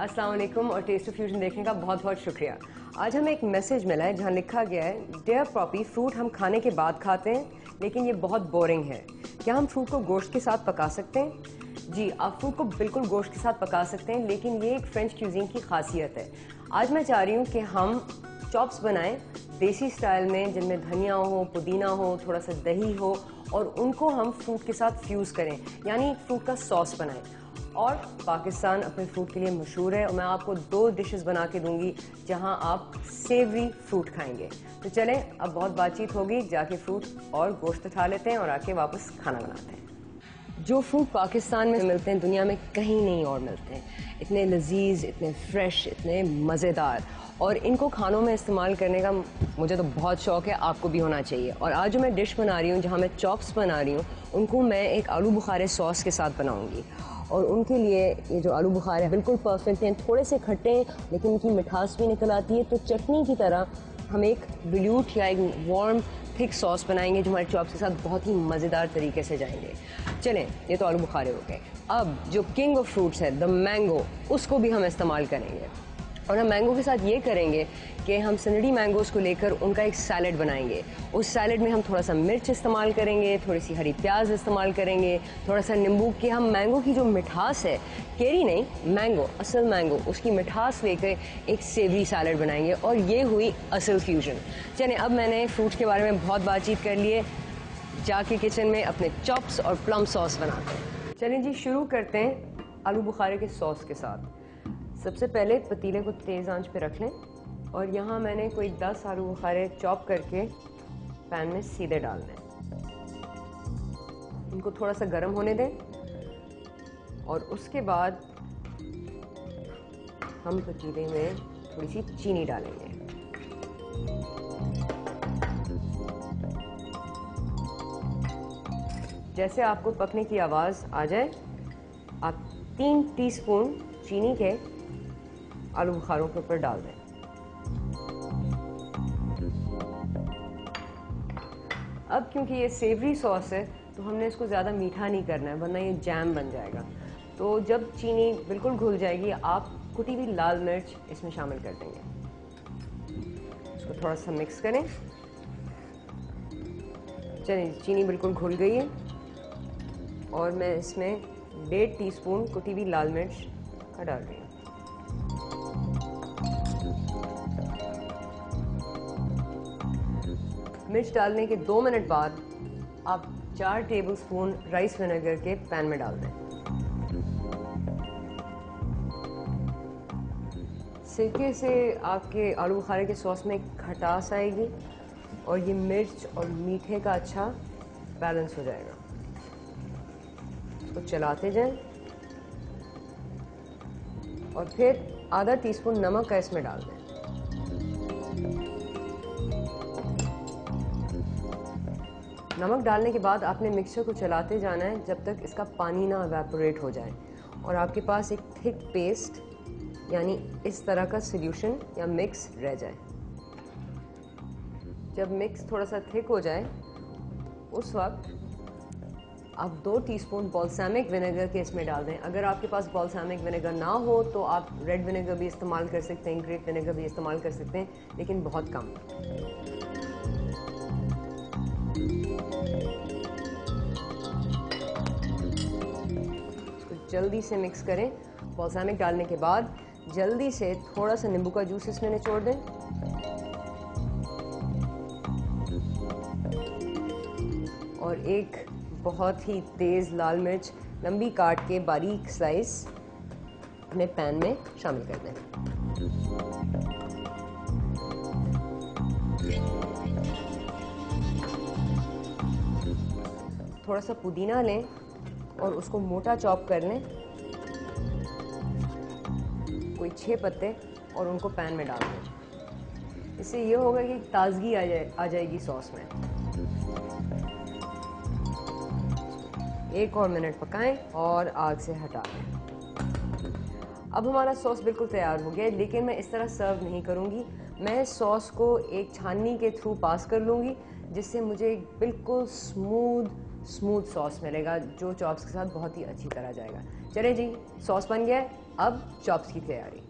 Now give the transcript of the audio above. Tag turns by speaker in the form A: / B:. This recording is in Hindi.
A: अस्सलाम वालेकुम और टेस्ट ऑफ फ्यूजन देखने का बहुत बहुत शुक्रिया। आज हमें एक मैसेज मिला है जहाँ लिखा गया है, डियर पॉपी, फ्रूट हम खाने के बाद खाते हैं लेकिन ये बहुत बोरिंग है। क्या हम फ्रूट को गोश्त के साथ पका सकते हैं? जी, आप फ्रूट को बिल्कुल गोश्त के साथ पका सकते हैं, लेकिन ये एक फ्रेंच क्यूजीन की खासियत है। आज मैं चाह रही हूँ कि हम चॉप्स बनाएं देसी स्टाइल में, जिनमें धनिया हो, पुदीना हो, थोड़ा सा दही हो, और उनको हम फ्रूट के साथ फ्यूज़ करें, यानी फ्रूट का सॉस बनाएं। और पाकिस्तान अपने फ्रूट के लिए मशहूर है और मैं आपको 2 डिशेस बना के दूंगी जहां आप सेवरी फ्रूट खाएंगे। तो चलें, अब बहुत बातचीत होगी, जाके फ्रूट और गोश्त उठा लेते हैं और आके वापस खाना बनाते हैं। जो फ्रूट पाकिस्तान में मिलते हैं दुनिया में कहीं नहीं और मिलते हैं। इतने लजीज, इतने फ्रेश, इतने मज़ेदार, और इनको खानों में इस्तेमाल करने का मुझे तो बहुत शौक है, आपको भी होना चाहिए। और आज जो मैं डिश बना रही हूँ, जहाँ मैं चॉप्स बना रही हूँ, उनको मैं एक आलू बुखारे सॉस के साथ बनाऊँगी। और उनके लिए ये जो आलू बुखारे हैं बिल्कुल परफेक्ट हैं, थोड़े से खट्टे हैं लेकिन इनकी मिठास भी निकल आती है। तो चटनी की तरह हम एक विल्यूट या एक वार्म थिक सॉस बनाएंगे जो हमारे चॉप्स के साथ बहुत ही मज़ेदार तरीके से जाएंगे। चलें, ये तो आलू बुखारे हो गए। अब जो किंग ऑफ फ्रूट्स है, द मैंगो, उसको भी हम इस्तेमाल करेंगे। और हम मैंगो के साथ ये करेंगे कि हम सनडी मैंगोज़ को लेकर उनका एक सैलेड बनाएंगे। उस सैलेड में हम थोड़ा सा मिर्च इस्तेमाल करेंगे, थोड़ी सी हरी प्याज इस्तेमाल करेंगे, थोड़ा सा नींबू, कि हम मैंगो की जो मिठास है, केरी नहीं, मैंगो, असल मैंगो, उसकी मिठास लेकर एक सेवरी सैलेड बनाएंगे। और ये हुई असल फ्यूजन। चलें, अब मैंने फ्रूट्स के बारे में बहुत बातचीत कर ली है, जाके किचन में अपने चॉप्स और प्लम सॉस बनाते हैं। चलें जी, शुरू करते हैं आलू बुखारे के सॉस के साथ। सबसे पहले पतीले को तेज़ आंच पे रख लें और यहाँ मैंने कोई 10 आलू बुखारे चॉप करके पैन में सीधे डालने हैं। इनको थोड़ा सा गर्म होने दें और उसके बाद हम पतीले में थोड़ी सी चीनी डालेंगे। जैसे आपको पकने की आवाज़ आ जाए, आप 3 टीस्पून चीनी के आलू बुखारों के ऊपर डाल दें। अब क्योंकि ये सेवरी सॉस है तो हमने इसको ज़्यादा मीठा नहीं करना है, वरना ये जैम बन जाएगा। तो जब चीनी बिल्कुल घुल जाएगी, आप कुटी हुई लाल मिर्च इसमें शामिल कर देंगे। इसको थोड़ा सा मिक्स करें। चलिए, चीनी बिल्कुल घुल गई है और मैं इसमें 1.5 टीस्पून कुटी हुई लाल मिर्च का डाल रही हूँ। मिर्च डालने के 2 मिनट बाद आप 4 टेबलस्पून राइस विनेगर के पैन में डाल दें। सिरके से आपके आलू बुखारे के सॉस में खटास आएगी और ये मिर्च और मीठे का अच्छा बैलेंस हो जाएगा। इसको चलाते जाएं और फिर आधा टीस्पून नमक का इसमें डाल दें। नमक डालने के बाद आपने मिक्सचर को चलाते जाना है जब तक इसका पानी ना इवेपोरेट हो जाए और आपके पास एक थिक पेस्ट, यानी इस तरह का सॉल्यूशन या मिक्स रह जाए। जब मिक्स थोड़ा सा थिक हो जाए, उस वक्त आप 2 टीस्पून बॉल्सामिक विनेगर के इसमें डाल दें। अगर आपके पास बॉल्सामिक विनेगर ना हो तो आप रेड विनेगर भी इस्तेमाल कर सकते हैं, ग्रेप विनेगर भी इस्तेमाल कर सकते हैं, लेकिन बहुत कम। जल्दी से मिक्स करें। बॉल्सामिक डालने के बाद जल्दी से थोड़ा सा नींबू का जूस इसमें निचोड़ दें और एक बहुत ही तेज़ लाल मिर्च लंबी काट के बारीक स्लाइस अपने पैन में शामिल कर दें। थोड़ा सा पुदीना लें और उसको मोटा चॉप कर लें, कोई 6 पत्ते, और उनको पैन में डाल दें। इससे ये होगा कि ताजगी आ जाएगी सॉस में। 1 और मिनट पकाएं और आग से हटा दें। अब हमारा सॉस बिल्कुल तैयार हो गया, लेकिन मैं इस तरह सर्व नहीं करूँगी। मैं सॉस को एक छाननी के थ्रू पास कर लूँगी, जिससे मुझे बिल्कुल स्मूथ सॉस मिलेगा जो चॉप्स के साथ बहुत ही अच्छी तरह जाएगा। चले जी, सॉस बन गया है, अब चॉप्स की तैयारी।